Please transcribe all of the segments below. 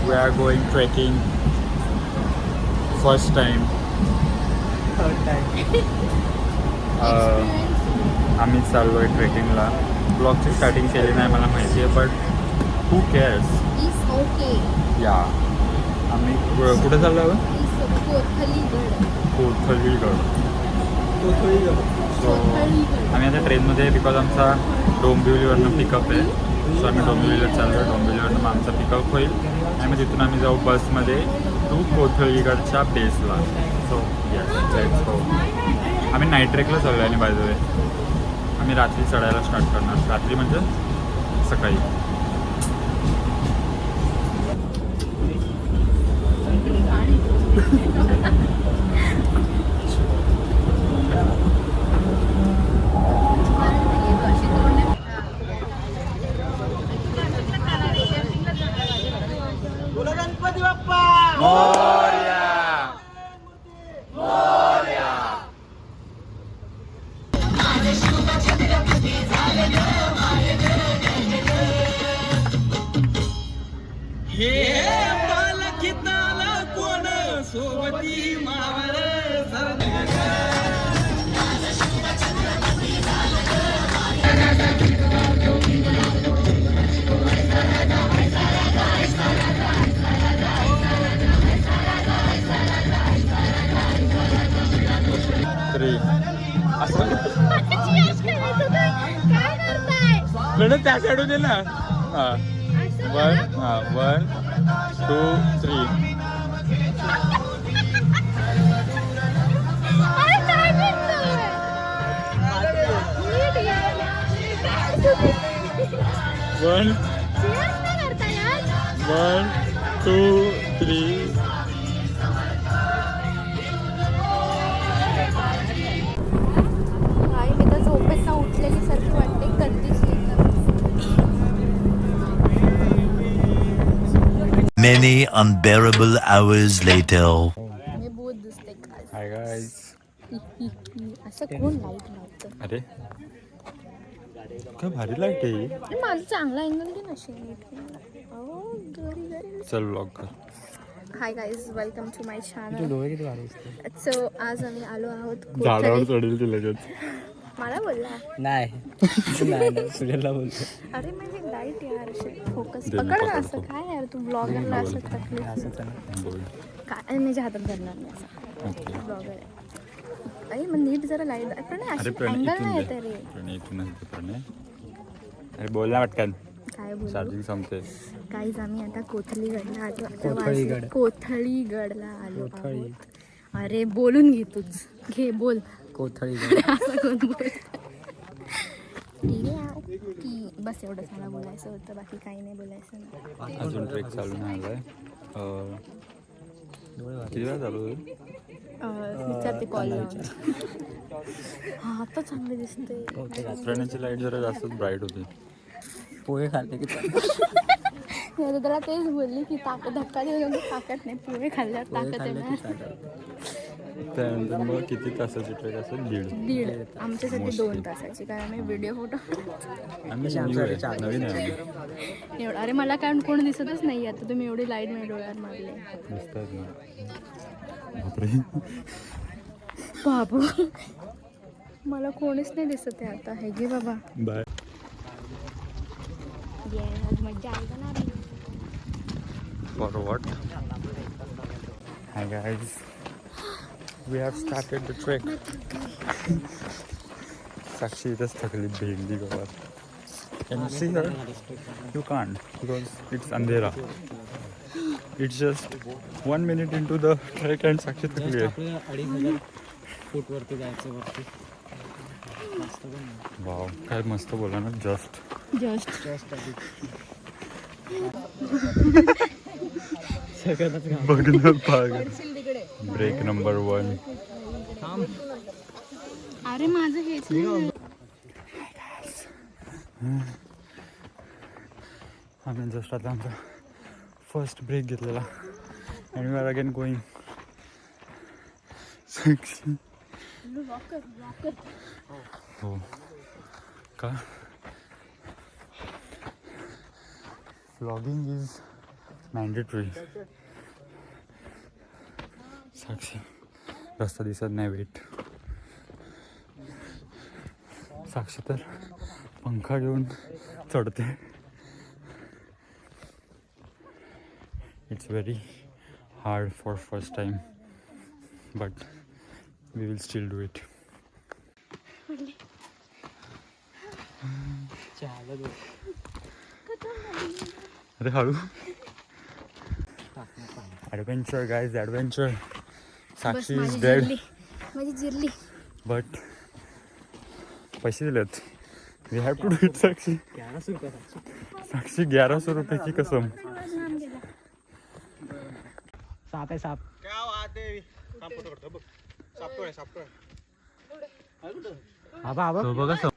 We are going trekking. First time. Third time. आम्ही चाललो आहे ट्रेकिंगला. ब्लॉगची स्टार्टिंग केली नाही मला माहिती आहे, but who CARES. Is okay. या आम्ही कुठे चाललो आहे? कोथलीगड. कोथलीगड. सो आम्ही आता ट्रेनमध्ये, बिकॉज आमचा डोंबिवलीवरनं पिकअप आहे. सो आम्ही डोंबिवलीला चाललो आहे. डोंबिवलीवरनं मग आमचा पिकअप होईल आणि मग तिथून आम्ही जाऊ बसमध्ये टू कोथलीगडच्या बेसला. So yes, let's go. आम्ही नाईट ट्रेकला चाललो आहे आणि बाय द वे आम्ही रात्री चढायला स्टार्ट करणार. रात्री म्हणजे सकाळी. गणपती बाप्पा मोरया. मोरया. हे पालखीताला कोण सोबती मावर असं त्या साईड दे ना. हां 1 2 3. वन 2 3. मी तर झोपेत उठलेली सारखी वाटते. कधीच Many unbearable hours later. मी बहुत दिसते काय. Hi guys. असं कोण लाईट लावतं? अरे काय भारी लाईट आहे. माझं चांगला अँगल घे नसेल. चल व्लॉग कर. Hi guys, welcome to my channel. So आज आम्ही आलो आहोत झाडावर कोथळी. चढेल ते लगेच. मला बोलला नाही सूर्याला बोलतो. अरे म्हणजे लाईट यार, फोकस दे मी पकड ना. पकडतो. असं काय यार, तू ब्लॉगरला असं तकलीफ बोल. काय माझ्या हातात धरणार नाही असं. ओके. ब्लॉगर आहे. अरे मग नीट जरा लाईट पण अरे अँगल नाही येत रे. प्रणय इथून प्रणय. अरे बोल ना पटकन. काय बोलू. चार्जिंग संपते. काहीच आम्ही आता कोथलीगडला आलो. कोथळीगड. कोथळीगडला आलो आहोत. अरे बोलून घे तूच. घे बोल. कोथळीगड. असं कोण बोल. की बस एवढंच मला बोलायचं होतं, बाकी काही नाही बोलायचं नाही. अजून ट्रेक चालू नाही आलाय. किती वेळा चालू होईल? विचारते कॉल लावून. हा आता चांगले दिसते. प्रणयची लाईट जरा जास्तच ब्राईट होती. पोहे खाल्ले की मी आता त्याला तेच बोलली की धक्का देऊन ताकद नाही. पोहे खाल्ल्यावर ताकद येणार. त्यानंतर मग किती तासाची ट्रेक असेल? दीड. आमच्यासाठी 2 तासाची, कारण आम्ही व्हिडिओ फोटो आम्ही नवीन आहे. एवढं. अरे मला कारण कोण दिसतच नाही. आता तुम्ही एवढी लाईट माझ्या डोळ्यावर मारले. दिसतात ना. बापरे. बाबू मला कोणीच नाही दिसत आहे आता. हे घे बाबा. बाय. आज मज्जा आहे ना. For what? Hi guys, we have started the trek. Sakshi इथंच थकली भेंडी गावात. Can you see her? You can't because it's अंधेरा. It's just 1 minute into the trek and Sakshi थकली आहे. 2500 फूट वरती जायचं वरती. वाव, काय मस्त बोला ना. जस्ट बघ ना पाग. Break number 1. अरे माझं हेच नाही. आम्ही जस्ट आता आमचा फर्स्ट ब्रेक घेतलेला and we are again going. हो का? Vlogging is mandatory. साक्षी रस्ता दिसत नाही, वेट. साक्षी तर पंखा घेऊन चढते. It's very hard for first time but we will still do it. अरे हळू. Adventure guys, adventure. Sakshi is dead माझी जिरली. बट पैसे दिलेत. We have to do it. Sakshi 1100 रुपयाची कसम. साप आहे साप. आबा तो बघा सम.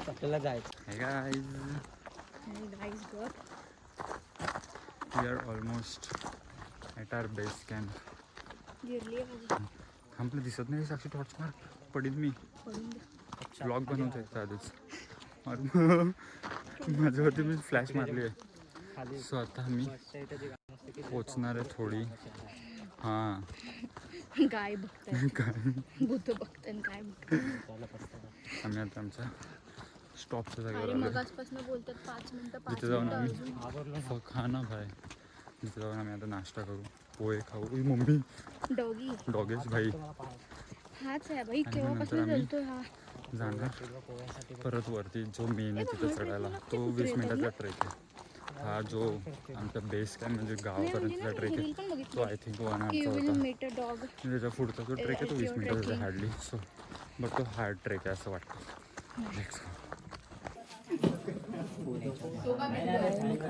आपल्याला जायचं. Hey guys, we are almost at our base camp. थांबलं दिसत नाही. साक्षी टॉर्च मार, पडील मी. ब्लॉग बनवतोय आधीच. माझ्यावरती मी फ्लॅश मारली आहे. सो आता मी पोचणार आहे थोडी. हां गाय बघताय, भूत बघताय, काय बघताय. आम्ही आता आमच्या स्टॉपच्या जागेवर आणि आलो. मगाचपासून बोलतात 5 मिनिटं जिथे जाऊन आम्ही खाना भाई, जिथे जाऊन आम्ही आता नाश्ता करू, पोहे खाऊ. मम्मी डॉगी डॉगेश भाई हाच आहे भाई. आणि केव्हापासून नंतर आम्ही बोलतोय हा. जाणार परत वरती. जो मेन आहे तिथे चढायला, तो 20 मिनिटाचा ट्रेक आहे. हा जो आमचा बेस कॅम्प म्हणजे गावापर्यंतचा ट्रेक आहे, तो आय थिंक 1 आवरचा होता. डॉग त्याच्या पुढचा जो ट्रेक आहे तो 20 मिनिटाचा आहे हार्डली. सो बट तो हार्ड ट्रेक आहे असं वाटतं.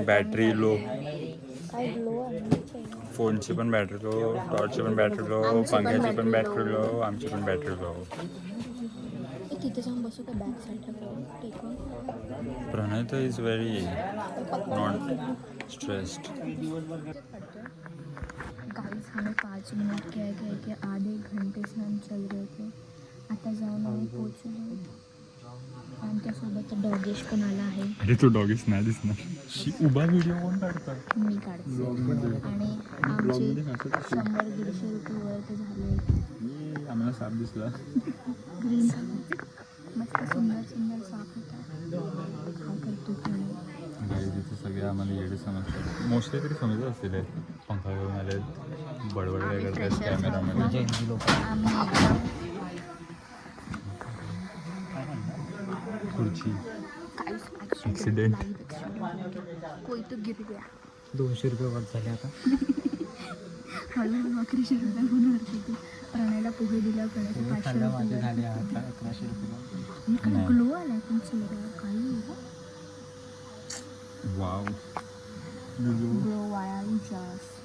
बॅटरी लो, काय ग्लो आहे. फोनची पण बॅटरी लो, टॉर्चची पण बॅटरी लो, पंख्याची पण बॅटरी लो, आमची पण बॅटरी लो. तिथे जाऊन बसू का बॅक साईडला टेकून. प्रणय तर is very not stressed. Guys हमें 5 मिनट कह गए कि आधे घंटे से हम चल रहे थे. आता जाऊन आम्ही पोहोचलो. आमच्यासोबत डॉगेश पण आला आहे. अरे तो डॉगेश नाही दिसणार. उभा व्हिडिओ कोण काढतात? मी काढते. आणि आमचे 100-150 रुपये वर ते झाले. आम्हाला साप दिसला. ग्रीन कलर मस्त सुंदर सुंदर साप होता. काय करतो तुम्ही? तिथे सगळे आम्हाला येडे समजतात. मोस्टली तरी समजत असतील. पंखा घेऊन आले, बडबड काय करतात कॅमेरामध्ये. खुर्ची ॲक्सिडेंट. कोई तो गिर गया. 200 रुपये वर झाले आता. हळूहळू 1100 रुपये होऊन वरती तू. प्रणयला पोहे दिला, प्रणयचे 500 रुपये झाले आता 1100 रुपये. इकडे ग्लो आला पण चेहऱ्यावर. काही वाव. ग्लो वाया जास्त.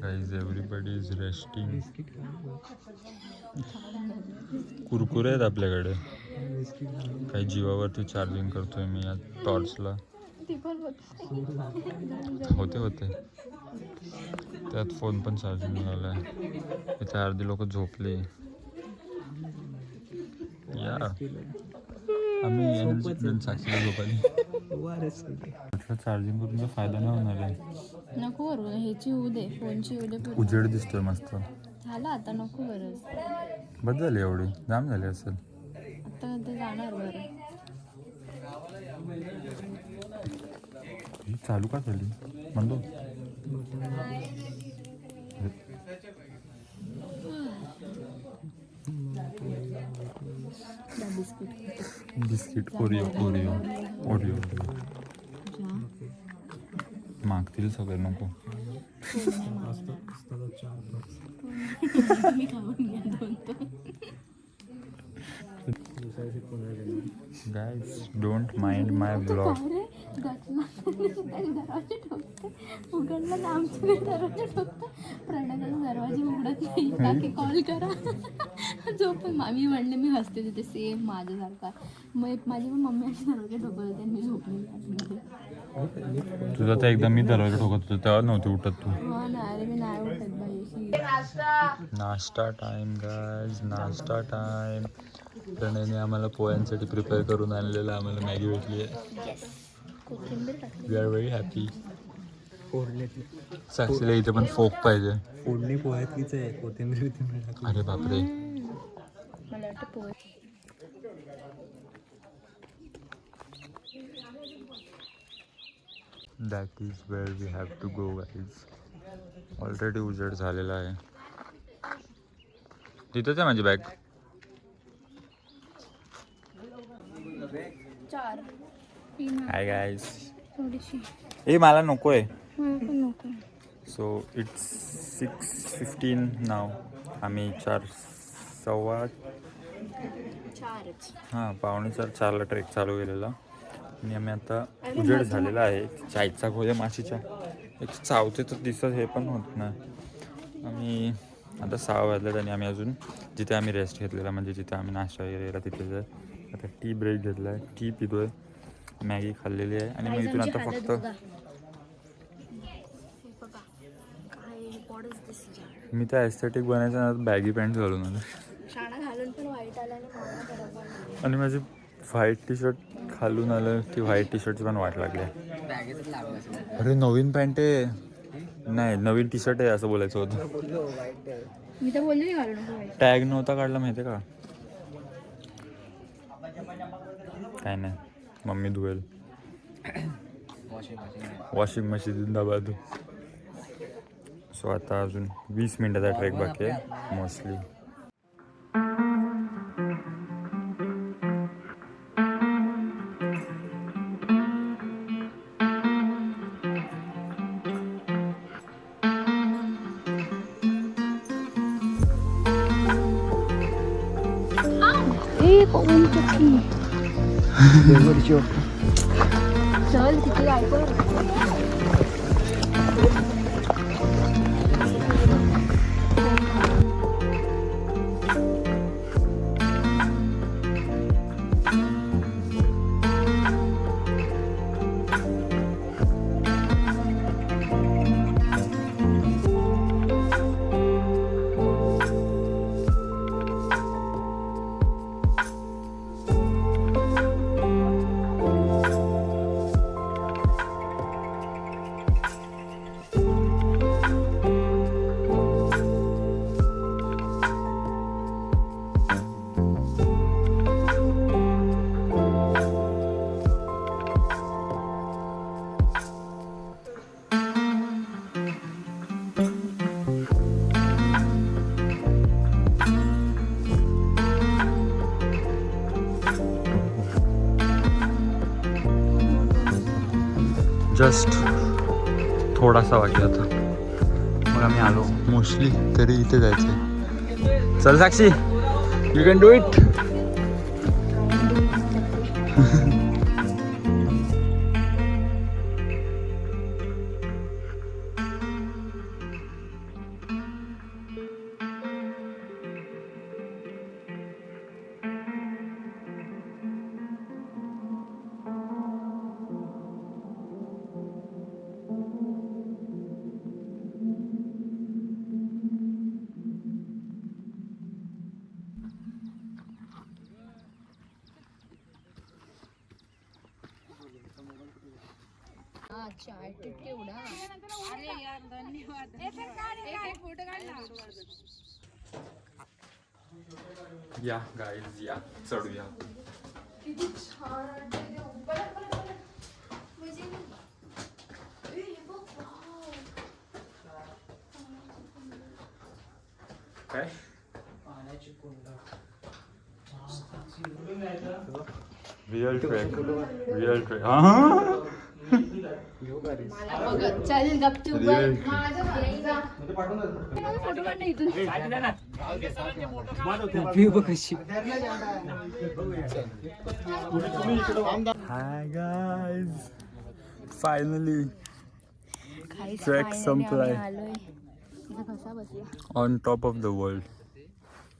Guys everybody is resting. Kurkure आहेत आपल्याकडे. काही जीवावरती चार्जिंग करतोय मी या टॉर्चला. होते त्यात फोन पण चार्जिंग लावला आहे. इथे अर्धी लोक झोपली. या आम्ही एनर्जी साक्षीला झोपली. चार्जिंग करून फायदा नाही होणार आहे. नको करू, ह्याची होऊ दे, फोनची होऊ दे. उजेड दिसतोय मस्त. झालं आता, नको गरज. बस झाली एवढी, जाम झाली असेल. आता ते जाणार बरं. ही चालू का झाली म्हणतो. बिस्किट ओरिओ मागतील सगळे. नको मी खाऊन घ्या दोन तो. Guys don't mind my blog. दरवाजे ठोकते उघडला ना, आमचे दरवाजे ठोकते. प्रणयला दरवाजे उघडत नाही. काकी कॉल करा. जो पण मी म्हणले मी हसते तिथे सेम माझ्यासारखा. मग माझी पण मम्मी अशी दरवाजा ठोकत होते आणि मी झोपलेली आतमध्ये. तुझं तर एकदा मी दरवाजा ठोकत होतो तेव्हा नव्हती उठत तू. हा ना, अरे मी नाही उठत बाई. नाश्ता टाइम गाईज, नाश्ता टाइम. प्रणयने आम्हाला पोह्यांसाठी प्रिपेअर करून आणलेलं आम्हाला मॅगी भेटली आहे. कोथिंबीर टाकली. We are very happy. फोडण्यातली साक्षीला इथे पण फोक पाहिजे. फोडणी पोह्यातलीच आहे, कोथिंबीर टाकली. अरे बापरे. मला वाटतं pohe. That is where we have to go guys. Already उजेड झालेला आहे. तिथंच आहे माझी बॅग. 4 3 hi guys. थोडीशी. ए मला नको आहे. मला पण नको. सो इट्स 6:15 नाव. आम्ही 4:15 हां 4:45ला ट्रेक चालू केलेला आणि आम्ही आता उजेड झालेला आहे. चायचा गोळ्या माशीच्या एक चावते तर दिसत हे पण होत नाही. आम्ही आता 6 वाजल्यात आणि आम्ही अजून जिथे आम्ही रेस्ट घेतलेला म्हणजे जिथे आम्ही नाश्ता वगैरे केला तिथेच आहे. आता टी ब्रेक घेतला आहे, टी पितोय, मॅगी खाल्लेली आहे आणि मग इथून आता फक्त मी तर ॲस्थेटिक बनायचं ना बॅगी पॅन्ट घालून आलो आणि माझी व्हाईट टी शर्ट घालून आलं की व्हाईट टी शर्टची पण वाट लागली. अरे नवीन पॅन्ट आहे. नाही नवीन टी शर्ट आहे असं बोलायचं होतं. मी तर बोलली घालू नको. टॅग नव्हता काढला माहिती आहे का? काय नाही मम्मी धुवेल. वॉशिंग मशीन जिंदाबाद. सो आता अजून 20 मिनिटाचा ट्रेक बाकी आहे मोस्टली. चल तिथे जायचं. जस्ट थोडासा बाकी होता मग आम्ही आलो. मोस्टली तरी इथे जायचं. चल साक्षी यू कॅन डू इट. अच्छा केवढा. अरे यार धन्यवाद. एक फोटो काढ ना. या गाईज या चढूया. किती छान काय रिअल ट्रॅक रिअल ट्रॅक. हां चल गपचूप फोटो काढ इथून. हाय गाईज फायनली ट्रॅक संपलाय. कसा बसला on top of the world.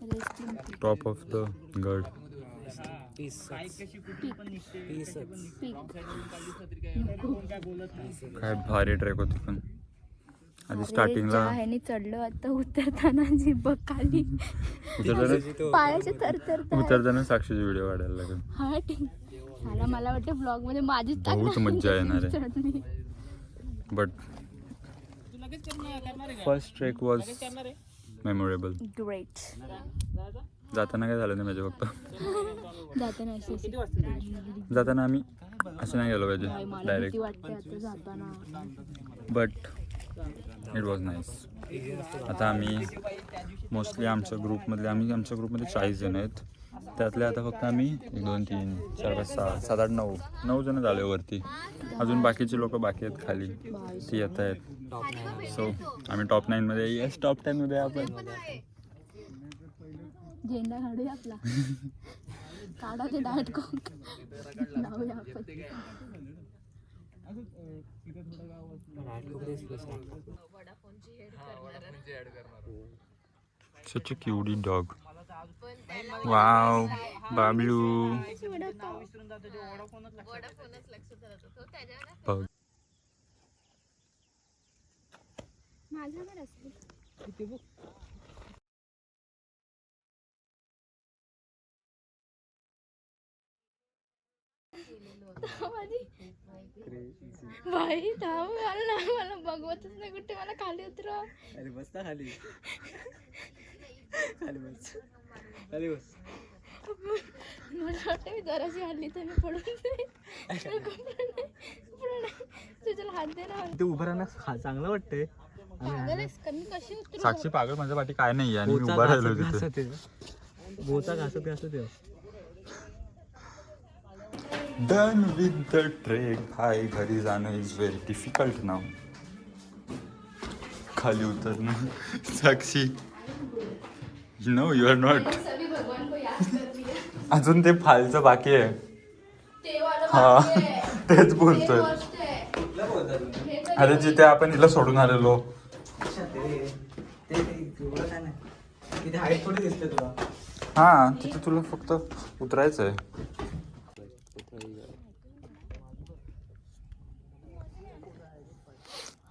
Rest in top of the गड. काय भारी ट्रेक होती पण आधी स्टार्टिंगला ह्याने चढलो आता उतरताना जी बघ खाली पायाचे उतरताना साक्षीचे व्हिडिओ काढायला लागेल. हा ठीक मला वाटतं ब्लॉग मध्ये माझीच बहुत मज्जा येणार आहे. चढली. But first trek was memorable. Great. जाताना काय झालं नाही माझ्या फक्त जाताना अशी जाताना आम्ही असं नाही गेलो पाहिजे मला भीती डायरेक्ट. वाटते आता जाताना. But it was nice. आता आम्ही मोस्टली आमच्या ग्रुपमध्ये 40 जण आहेत. त्यातले आता फक्त आम्ही 1 2 3 4 5 6 7 8 9 जण झाले वरती. अजून बाकीचे लोक बाकी आहेत खाली, ती येत आहेत. सो आम्ही टॉप 9 मध्ये. येस, टॉप 10 मध्ये आपण. झेंडा काढूया आपला. काढा ते डायट कोक लावूया आपण. Such a cutie dog. Wow, Bablu. बघ. माझ्यावर असेल. बाई थांब, मला बघवतच नाही कुठे. मला खाली उतरव. अरे बस ना खाली. खाली बस. खाली बस. मला वाटतं मी जराशी हल्ली तर मी पडून जाईल. तुझ्याला हात दे ना. ते उभं राहणं चांगलं वाटतंय. पागल आहेस का? मी कशी उतरू? साक्षी पागल, माझ्या पाठी काय नाही आणि मी उभा राहिलो तिथे. बोचा घासत घासत Done with the trek. हाय, घरी जाणं इज व्हेरी डिफिकल्ट नाव. खाली उतरणं. साक्षी, नो यू आर नॉट. अजून ते फालचं बाकी आहे. हा, तेच बोलतोय. अरे जिथे आपण हिला सोडून आलेलो. हा, तिथे तुला फक्त उतरायचं आहे.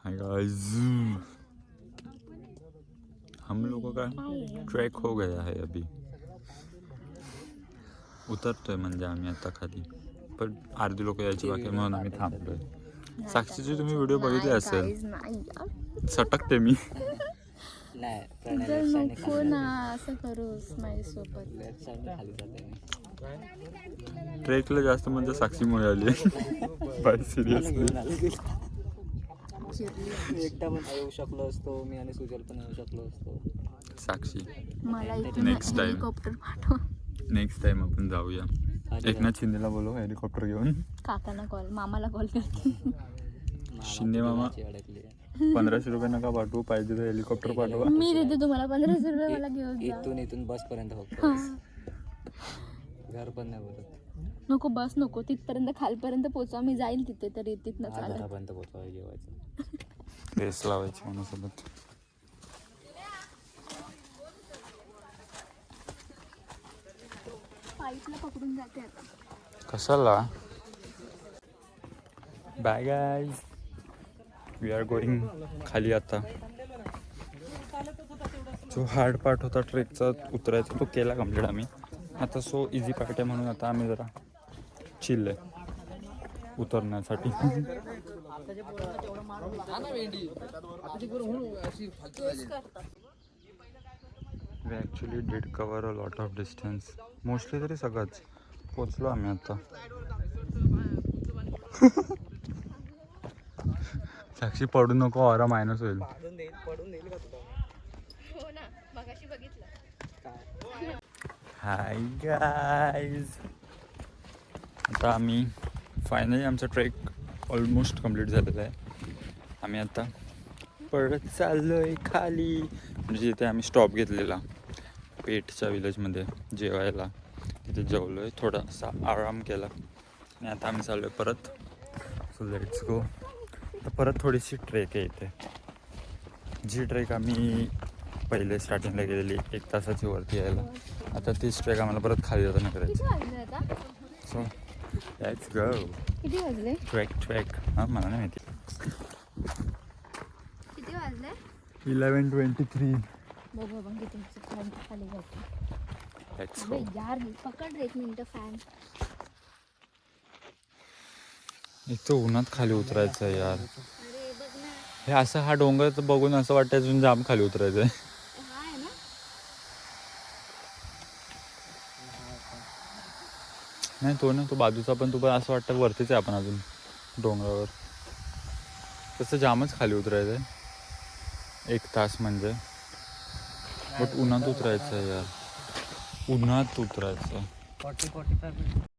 Hi guys, हम लोगों का ट्रैक हो गया है अभी. उतरतोय म्हणजे आम्ही आता खाली, पण अर्धी लोक यायची बाकी आहे म्हणून आम्ही थांबलोय. साक्षीची तुम्ही व्हिडिओ बघितले असेल. सटकते मी. नको ना असं करूस माझ्यासोबत. ट्रेकला जास्त म्हणजे साक्षीमुळे आली. Bye seriously. एकटा पण येऊ शकलो असतो मी आणि सुजल पण येऊ शकलो असतो. साक्षी, मला इथे नेक्स्ट टाइम. हेलिकॉप्टर पाठवा. नेक्स्ट टाइम आपण जाऊया. एकनाथ शिंदेला बोलू हेलिकॉप्टर घेऊन. काकांना कॉल, मामाला कॉल करते. शिंदे मामा 1500 रुपये नका पाठवू, पाहिजे तर हेलिकॉप्टर पाठवा. मी देते तुम्हाला 1500 रुपये. मला घेऊन जा. इथून बस पर्यंत फक्त. घर पण नाही बोलत. नको बस नको, तिथपर्यंत खालपर्यंत पोहोचवा. मी जाईल तिथे तरी तिथनं चालत. घरापर्यंत पोहोचवा जेवायचं. रेस लावायची म्हणून पाईपला पकडून जाते आता. कशाला. Bye guys, we are going खाली. आता जो हार्ड पार्ट होता ट्रेकचा उतरायचा तो केला कम्प्लीट आम्ही. आता सो इझी पार्ट आहे म्हणून आता आम्ही जरा चिल आहे उतरण्यासाठी. We actually did cover a lot of distance. Mostly तरी सगळंच पोचलो आम्ही आता. साक्षी पडू नको, ऑरा मायनस होईल. हाय गाईज, आता आम्ही फायनली आमचा ट्रेक ऑलमोस्ट कंप्लीट झालेला आहे. आम्ही आता परत चाललो आहे खाली. म्हणजे जिथे आम्ही स्टॉप घेतलेला पेठच्या विलेजमध्ये जेवायला, तिथे जेवलो आहे, थोडासा आराम केला आणि आता आम्ही चाललो आहे परत. So let's go. तर परत थोडीशी ट्रेक आहे इथे. जी ट्रेक आम्ही पहिले स्टार्टिंगला गेलेली 1 तासाची वरती यायला. आता तीच ट्रेक आम्हाला परत खाली जाताना करायची. किती वाजले आता? So let's go. किती वाजले? ट्रेक हां मला नाही माहिती. किती वाजले? 11:23. बघू आपण किती खाली जातो. लेट्स अबे गो. यार पकड रे 1 मिनिट फॅन. इथं उन्हात खाली उतरायचं आहे यार. अरे बघ ना. हे असं हा डोंगर तर बघून असं वाटतं अजून जाम खाली उतरायचं आहे. हा आहे ना. नाही तो ना तो बाजूचा पण पण असं वाटतं वरतीच आहे आपण अजून डोंगरावर. तसं जामच खाली उतरायचं आहे 1 तास म्हणजे. बट उन्हात उतरायचं आहे यार. उन्हात उतरायचं. 40-45 मिनिट.